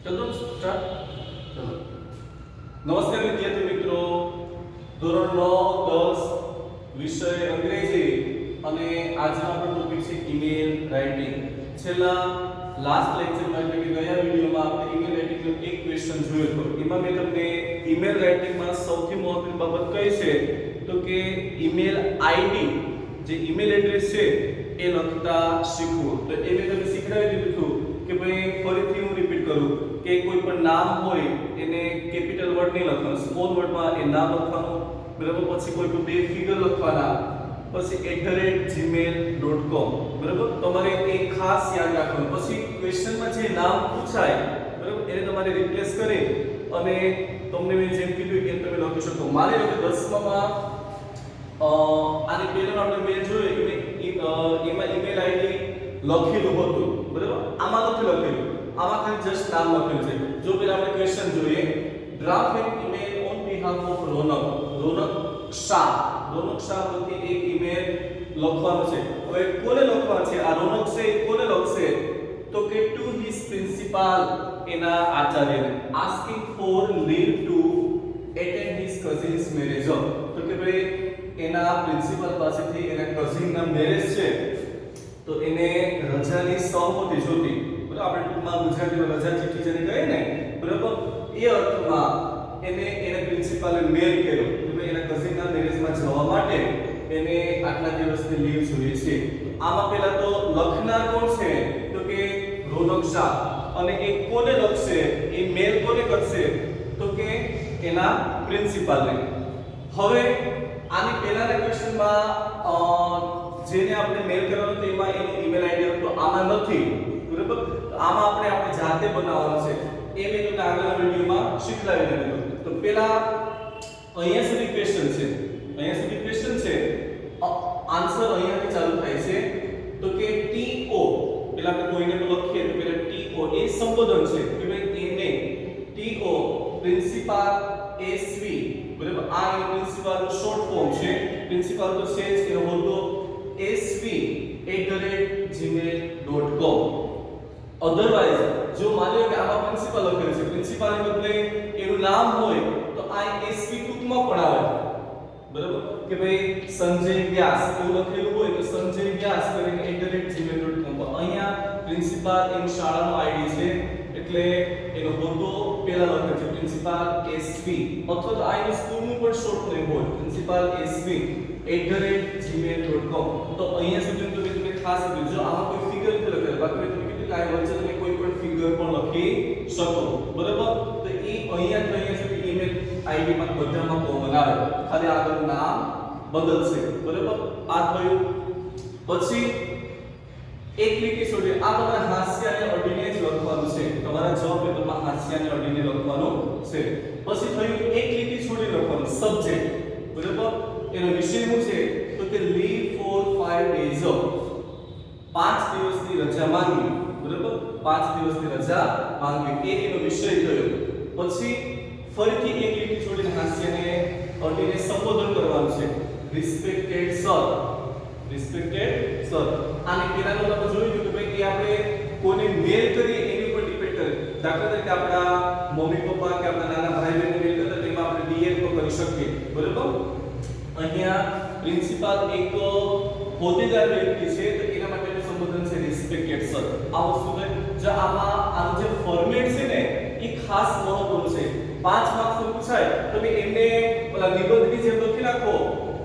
ચલો સ્ટાર્ટ. ચલો. નમસ્કાર વિદ્યાર્થી મિત્રો, ધોરણ 9 10 વિષય અંગ્રેજી અને આજનો આપણો ટોપિક છે ઈમેલ રાઇટિંગ. છેલ્લા લાસ્ટ લેક્ચરમાં એટલે કે ગયા વિડિયોમાં આપણે ઈમેલ રાઇટિંગનો એક ક્વેશ્ચન જોયો હતો. એમાં મેં તમને ઈમેલ રાઇટિંગમાં સૌથી મહત્વની બાબત કઈ છે તો કે ઈમેલ આઈડી જે ઈમેલ એડ્રેસ છે એ લખતા શીખવું. તો એ મેં તમને શીખડાવી દીધું હતું કે ભાઈ ફરીથી હું રિપીટ કરું કે કોઈ પણ નામ હોય એને કેપિટલ વર્ડ નહીં લખવાનું, સ્મોલ વર્ડમાં એ નામ લખવાનું, બરાબર. પછી કોઈ પણ બે ફિગર લખવાના, પછી @gmail.com, બરાબર. તમારે એ ખાસ યાદ રાખવાનું. પછી ક્વેશ્ચનમાં જે નામ પૂછાય, બરાબર, એને તમારે રિપ્લેસ કરી અને તમને મેં જેમ કીધું કે તમે લખી શકો. માની લો કે 10માં આની પહેલા આપણે મેલ જોયું એમાં ઈમેલ આઈડી લખેલું હતું, બરાબર. આમાં નથી લખેલું, આમાં ખાલી જસ્ટ નામ લખેલું છે. જો પહેલા આપણે ક્વેશ્ચન જોઈએ, draft an email on behalf of Ronak Shah પરથી એક ઈમેલ લખવાનો છે. હવે કોને લખવાનો છે? આ રોનક છે એ કોને લખશે તો કે ટુ હિઝ પ્રિન્સિપાલ, એના આચાર્યને. Asking for leave to attend his cousin's marriage. તો કે ભાઈ એના પ્રિન્સિપાલ પાસેથી એના કઝિનના મેરેજ છે તો એને રજાની સહમતિ જોતી, બરાબર. આપણે ટૂંકમાં ગુજરાતીમાં રજા ચિઠ્ઠી જેને કહે ને, બરાબર, એ અર્થમાં એને પ્રિન્સિપાલે મેલ કર્યો કે ભાઈ એના કઝિનના મેરેજમાં જવા માટે એને આટલા દિવસની લીવ જોઈએ છે. આમાં પહેલા તો લખનાર કોણ છે તો કે રોનક શાહ, અને એ કોને લખશે, એ મેલ કોને કરશે તો કે એના પ્રિન્સિપાલને. હવે આની પહેલાના ક્વેશ્ચનમાં જેને આપણે મેલ કરવાનો હતો એમાં એનો ઈમેલ આઈડી હતો, આમાં નથી, બરાબર. આમાં આપણે જાતે બનાવવાનો છે. એ મેં તમને આગળના વિડિયોમાં શીખવાડી દીધું. તો પહેલા અહીંયા સુધી ક્વેશ્ચન છે, આન્સર અહીંયાથી ચાલુ થાય છે. તો કે ટીઓ, પહેલા આપણે કોઈને તો લખીએ તો પહેલા ટીઓ એ સંબોધન છે કે ભાઈ એને ટીઓ પ્રિન્સિપાલ એસવી, બરાબર. આ એ પ્રિન્સિપાલનું શોર્ટ ફોર્મ છે. પ્રિન્સિપાલ તો છે જ, એનો હોદ્દો sv@gmail.com. અધરવાઇઝ જો માની લો કે આમાં પ્રિન્સિપાલ લખેલું છે, પ્રિન્સિપાલને બદલે એનું નામ હોય તો આ sv ટૂંકમાં પણ આવે, બરાબર. કે ભાઈ સંજય વ્યાસ એવું લખેલું હોય તો સંજય વ્યાસ કરીને @gmail.com. અહીંયા પ્રિન્સિપાલ એની શાળાનો આઈડી છે એટલે એનો હોદ્દો પહેલા લખેલો છે પ્રિન્સિપાલ sv, અથવા તો આની સ્કૂલનું પણ શોર્ટ નેમ હોય પ્રિન્સિપાલ sv@gmail.com. તો અહીંયા સુધી તો તમે ખાસ જો આમાં કોઈ ફિગર નથી લખેલ, બાકી તમે કીધું કે આ વચ્ચે તમે કોઈ પણ ફિગર પણ લખી શકો, બરાબર. તો એ અહીંયા સુધી ઈમેલ આઈડી માં બધામાં કોમન આવે, ખાલી આગળ નામ બદલશે, બરાબર. આ થયું. પછી એક લીટી છોડી આ તમારે હાસ્ય અને અડીને જ લખવાનું છે, તમારા જવાબ પેપરમાં હાસ્ય અને અડીને લખવાનું છે. પછી થયું એક લીટી છોડી લખવાનું સબ્જેક્ટ, બરાબર. એનો વિષય શું છે તો કે લીવ ફોર 5 days, 5 દિવસની રજા માંગવી, બરાબર. 5 દિવસની રજા માંગવી એ એનો વિષય થયો. પછી ફરીથી એક લીટી છોડીને હાસ્યને અડીને સંબોધન કરવાનું છે, રિસ્પેક્ટેડ સર. આને પહેલાનું આપણે જોયું કે ભાઈ એ આપણે કોને મેલ કરીએ એની ઉપર ડિપેન્ડ કરે. દાખલા તરીકે આપણા મમ્મી પપ્પા કે આપણા નાના ભાઈ બહેનને મેલ કરતા તેમાં આપણે ડીએર પણ કરી શકીએ, બરાબર. અહીંયા પ્રિન્સિપાલ એક હોદ્દેદાર વ્યક્તિ છે તો એના માટેનું સંબોધન છે રિસ્પેક્ટેડ સર. આ વસ્તુ છે જો આનું જે ફોર્મેટ છે ને એ ખાસ મહત્વનું છે. 5 માર્ક્સ પૂછાય તો તમે એમને ઓલા નિબંધની જેમ લખી નાખો,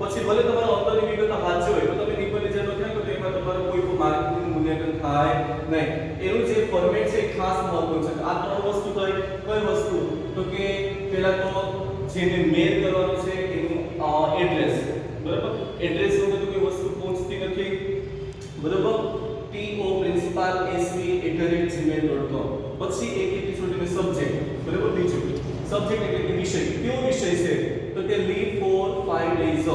પછી ભલે તમારો અંતરની વિગત વાંચી હોય તો તમે નિબંધની જેમ લખી નાખો તો એમાં તમારું કોઈ પણ માર્કનું મૂલ્યાંકન થાય નહીં. એનું જે ફોર્મેટ છે એ ખાસ મહત્વનું છે. આ ત્રણ વસ્તુ થઈ. કઈ વસ્તુ તો કે પહેલા તો જેને મેલ કરવાનું છે એનું એડ્રેસ, બરાબર. એડ્રેસ વગર તો કોઈ વસ્તુ પહોંચતી નથી, બરાબર. To principal sv@gmail.com. પછી એક છોડીને સબ્જેક્ટ, બરાબર. બીજું સબ્જેક્ટ એટલે કે વિષય. કયો વિષય છે તો કે લીવ ફોર 5 days,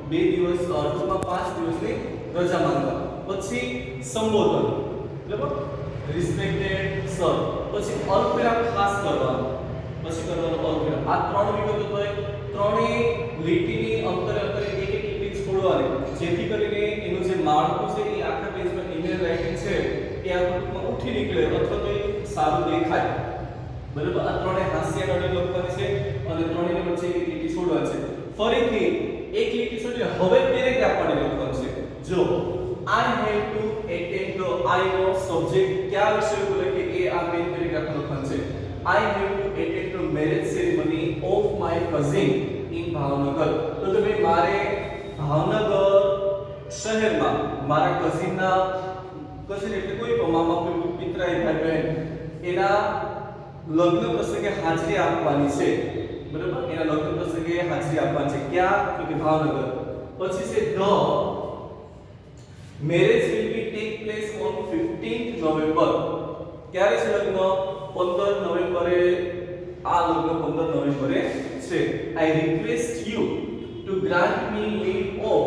2 દિવસ ટૂંકમાં 5 દિવસની રજા માંગવા. પછી સંબોધન, બરાબર, રિસ્પેક્ટેડ સર. પછી અલ્પવિરામ ખાસ કરવાનું, પછી કરવાનું અલ્પવિરામ. આ ત્રણ વિગતો થઈ. ત્રણેય લીટીની અંતરે એક લીટી છોડવાની, જેથી કરીને એનું જે માળખું છે એ આખા પેજમાં ઈમેલ રાઇટિંગ છે એ આ ટૂંકમાં ઉઠી નીકળે અથવા તો સારું દેખાય. બરાબર આ ત્રણે હાસ્ય નળી લખવાની છે અને ત્રણેયની વચ્ચે એક લીટી છોડવાની છે ફરીથી એક લીટી છોડીને હવે પેરેગ્રાફ માટે લખવાનું છે જો I have to attend the I નો સબ્જેક્ટ કયા વિષય ઉપર કે એ આ મેઇન પેરેગ્રાફ લખવાનું છે I have to attend the marriage ceremony of my cousin in Bhavnagar તો તમે મારે ભાવનગર શહેરમાં મારા કઝિનના કઝિન એટલે કોઈ પણ મામા કોઈ પિતરાઈ ભાઈ બહેન એના લગ્ન પ્રસંગે હાજરી આપવાની છે બરાબર એના લગ્ન પ્રસંગે હાજરી આપવાની છે ક્યાં તો કે ભાવનગર પછી છે the marriage will be take place on 15th November ક્યારે છે લગ્ન 15 નવેમ્બરે આ લગ્ન 15 નવેમ્બરે છે I request you to grant me leave of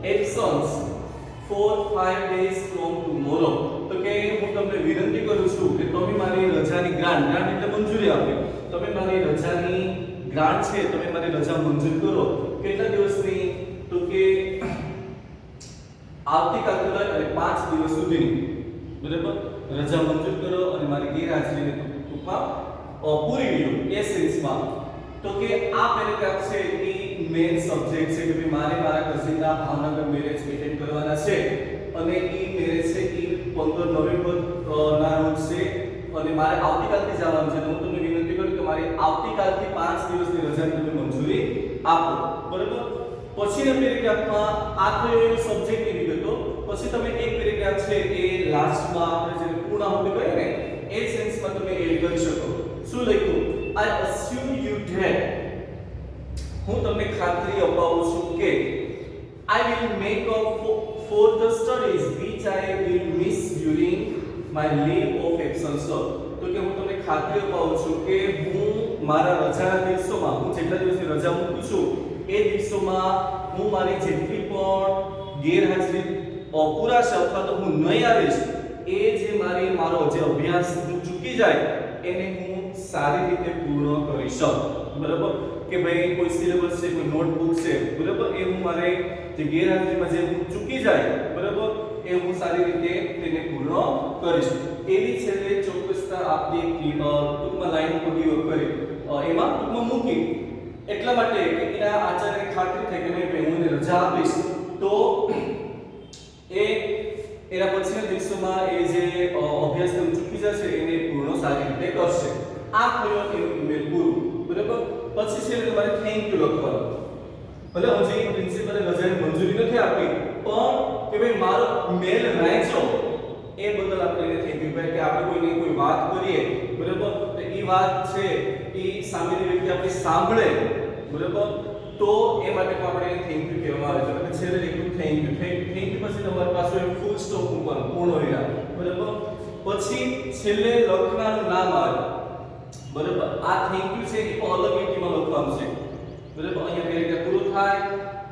absence for 5 days from tomorrow તો કે હું તમને વિનંતી કરું છું કે તમે મારી રજાની ગ્રાન્ટ એટલે મંજૂરી આપો તમે મારી રજાની ગ્રાન્ટ છે તમે મારી રજા મંજૂર કરો કેટલા દિવસની તો કે આવતીકાલથી લઈ અને 5 દિવસ સુધીની બરાબર રજા મંજૂર કરો અને મારી ગેરહાજરીને ટૂંકમાં પૂરી લ્યો એ સેન્સમાં તો કે આ પેરેગ્રાફ છે એ મેઇન સબ્જેક્ટ છે કે ભાઈ મારે મારા કઝિનના ભાવનગર મેરેજ એટેન્ડ કરવાના છે અને એ મેરેજ છે એ 15 નવેમ્બર ના રોજ છે અને મારે આવતીકાલથી જવાનું છે હું તમને વિનંતી કરું કે મારી આવતીકાલથી 5 દિવસની રજાની તમે મંજૂરી આપો બરાબર પછીના પેરેગ્રાફમાં આ તો એનો સબ્જેક્ટની વિગતો પછી તમે એક પેરેગ્રાફ છે એ લાસ્ટમાં આપણે જે પૂર્ણાહુતિ કહીએ ને એ સેન્સમાં તમે એડ કરી શકો શું લખ્યું I assume you that હું તમને ખાતરી અપાવું છું કે I will make up for the studies which I will miss during my leave of absence તો કે હું તમને ખાતરી અપાવું છું કે હું મારા રજાના દિવસોમાં હું જેટલા દિવસની રજા મૂકું છું એ દિવસોમાં હું મારી જેટલી પણ ગેરહાજરી પૂરાશે અથવા તો હું નહીં આવીશ એ જે મારો જે અભ્યાસ હું ચૂકી જાય એને હું સારી રીતે પૂર્ણ કરી શકું બરાબર કે ભાઈ કોઈ સિલેબસ છે કોઈ નોટબુક છે બરાબર એ હું મારે જે ગેરહાજરીમાં જે હું ચૂકી જાય બરાબર એ હું સારી રીતે તેને પૂર્ણ કરીશ એવી છેલ્લે ચોક્કસતા આપની ટૂંકમાં લાઈન પગી કરી એમાં ટૂંકમાં મૂકી એટલા માટે કે એના આચાર્યને ખાતરી થઈ કે નહીં હું એને રજા આપીશ તો એ એના પછીના દિવસોમાં એ જે અભ્યાસક્રમ ચૂકી જશે એને પૂર્ણ સારી રીતે કરશે આ થયો એનું ઈમેલ પૂરું બરાબર પછી છે તમારે થેન્ક યુ લખવાનું ભલે હજી પ્રિન્સિપલે રજાની મંજૂરી નથી આપી પણ કે ભાઈ મારો મેલ વાંચો એ બદલ આપણે એને થેન્ક યુ ભાઈ કે આપણે કોઈને કોઈ વાત કરીએ બરાબર તો એ વાત છે એ સામેની વ્યક્તિ આપણી સાંભળે બરાબર તો એ માટે આપણે એને થેન્ક યુ કહેવામાં આવે છે એટલે છેલ્લે લખ્યું થેન્ક યુ પછી તમારી પાસે એક ફૂલ સ્ટોપ મૂકવાનું પૂર્ણ વિરામ બરાબર પછી છેલ્લે લખનારું નામ આવે બરાબર આ થેન્ક યુ છે એ પણ અલગ લીટીમાં લખવાનું છે બરાબર અહીંયા પેરેગ્રાફ પૂરો થાય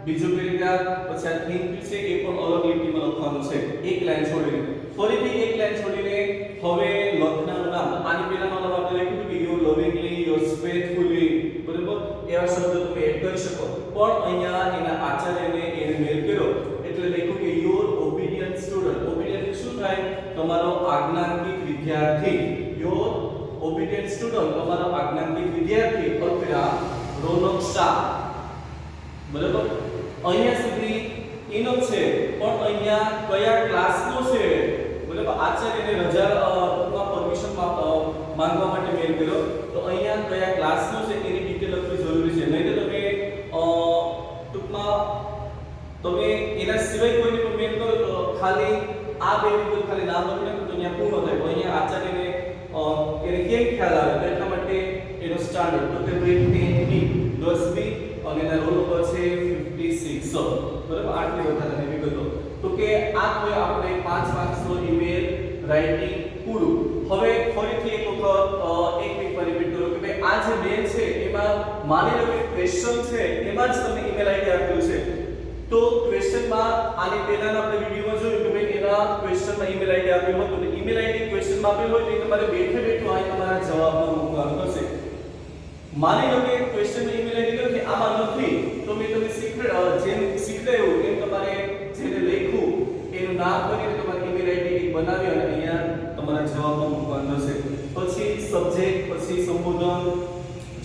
બીજો પેરેગ્રાફ પછી આ થેન્ક યુ છે એ પણ અલગ લીટીમાં લખવાનું છે એક લાઈન છોડીને ફરીથી એક લાઈન છોડીને હવે લખનારું નામ આની પહેલામાં આપણે લખ્યું કે યુ લવિંગલી યોર ફેથફુલી બરાબર એવા શબ્દો તમે એડ કરી શકો પણ અહીંયા એના આચાર્યને એને મેલ કર્યો એટલે લખ્યું કે યોર ઓબીડિયન્ટ સ્ટુડન્ટ ઓબીડિયન્ટ શું થાય તમારો આજ્ઞાંકિત વિદ્યાર્થી યોર ઓબીડિયન્ટ સ્ટુડન્ટ તમારો આજ્ઞાંકિત વિદ્યાર્થી અલ્પવિરામ રોનક શાહ બરાબર અહીંયા સુધી એનો છે પણ અહીંયા કયા ક્લાસનો છે બરાબર આચાર્યને રજા પરમિશન માંગવા માટે મેલ કર્યો તો અહીંયા કયા ક્લાસનો છે એની ડિટેલ લખવી જરૂરી છે નહીં તો તમે ટૂંકમાં તમે એના સિવાય કોઈને પણ મેલ કરો તો ખાલી આ બે વિગત ખાલી નામ લખી નાખો તો અહીંયા પૂર્ણ થાય પણ અહીંયા આચાર્યને એને કેમ ખ્યાલ આવે તો એટલા માટે એનો સ્ટાન્ડર્ડ તો કે ભાઈ 10B 10B અને એના રોલ નંબર છે 56 બરાબર આટલી વધારાની વિગતો તો કે આ કોઈ આપણે 5 માર્ક્સનો ઈમેલ રાઇટિંગ પૂરું હવે ફરીથી એક વખત એક વીક પર રિપીટ કરો કે ભાઈ આ જે મેલ છે એમાં માની લો કે ક્વેશ્ચન છે એમાં જ તમને ઈમેલ આઈડી આપેલું છે તો ક્વેશ્ચનમાં આની પહેલાના આપણે વિડિયોમાં જોયું કે ભાઈ એના ક્વેશ્ચનમાં ઈમેલ આઈડી આપેલું હતું તો ઈમેલ આઈડી ક્વેશ્ચનમાં આપેલું હોય તો તમારે બેઠે બેઠું અહીં તમારા જવાબમાં મૂકવાનું થશે માની લો કે ક્વેશ્ચનની ઈમેલ આઈડી નથી આમાં નથી તો મેં તમને જેમ શીખવાડ્યું એમ તમારે જેને લખ્યું એનું નામ કરીને તમારી ઈમેલ આઈડી બનાવી અને અહીંયા તમારા જવાબમાં મૂકવાનું થશે પછી સબ્જેક્ટ પછી સંબોધન,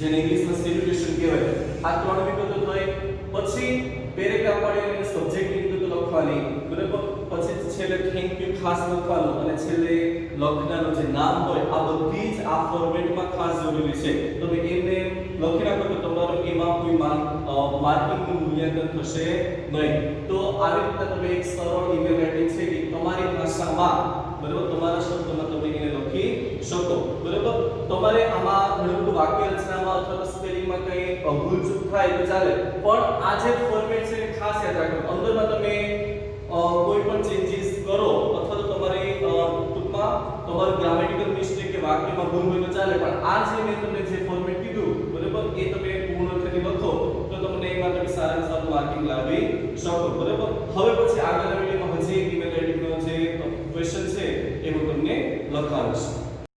જેને ઇંગ્લિશમાં સેલ્યુટેશન કહેવાય, આ ત્રણ વિગતો થઈ. પછી પેરેગ્રાફ પાડી અને સબ્જેક્ટની વિગતો લખવાની, બરાબર. પછી છેલ્લે થેન્ક યુ ખાસ લખવાનું અને છેલ્લે લખનારનું જે નામ હોય, આ બધી જ આ ફોર્મેટમાં ખાસ જરૂરી છે. તમે એમને લખી નાખો તો તમારું એમાં કોઈ માર્કિંગનું મૂલ્યાંકન થશે નહીં. તો આવી રીતે તમે એક સરળ ઈમેલ રાઇટિંગ છે કે તમારી ભાષામાં, બરાબર, તમારા શબ્દોમાં તમે એને લખી શકો, બરાબર. તમારે આમાં ઘણું બધું વાક્ય રચનામાં અથવા તો સ્પેલિંગમાં કઈ ભૂલચૂક થાય તો ચાલે, પણ આ જે ફોર્મેટ છે એ ખાસ યાદ રાખો. અંદરમાં તમે કોઈ પણ ચેન્જીસ કરો અથવા તો તમારે ટૂંકમાં તમારું ગ્રામેટિકલ મિસ્ટેક કે વાક્યમાં ભૂલ હોય તો ચાલે, પણ આ જે મેં તમને જે ફોર્મેટ કીધું, બરાબર, એ તમે પૂર્ણ કરીને લખો તો તમને એમાં તમે સારામાં સારું માર્કિંગ લાવી શકો, બરાબર. હવે પછી આગળ